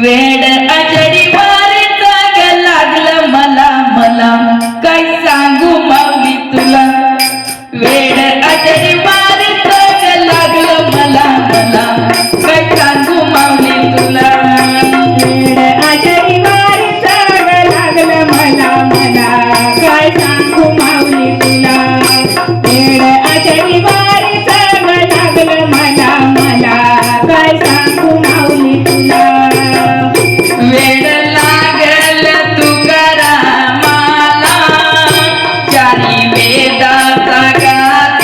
वेड आषाढी वारीचा ग लागलं मला मला काय सांगू माऊली तुला. वेड आषाढी वारीचा ग लागलं मला मला काय सांगू माऊली तुला. वेड आषाढी वारीचा ग लागलं मला मला काय सांगू माऊली तुला. वेड आषाढी वारीचा ग लागलं मला मला काय सांगू माऊली तुला. वेड लागल तुकारामाला चारी वेदाचा गाथा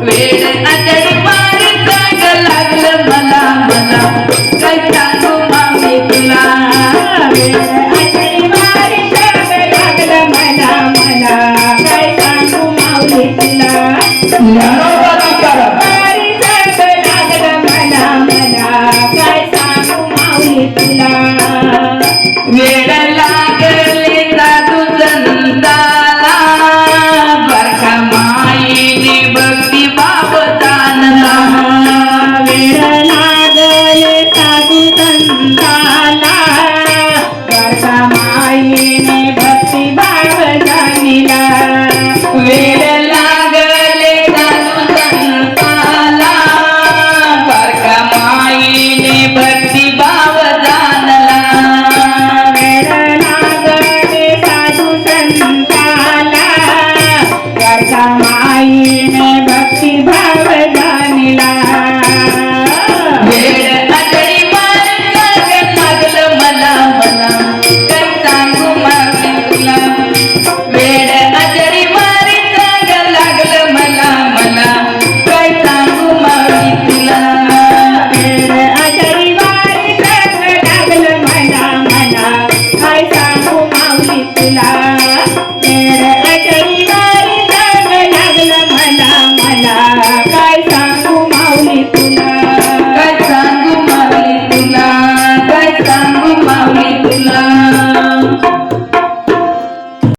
वेड आषाढी वारीचं ग लागलं मला मला काय सांगू माऊली तुला वेड आषाढी वारीचं ग लागलं मला मला काय सांगू माऊली तुला वारीचं ग लागलं मला मला काय सांगू माऊली तुला वेड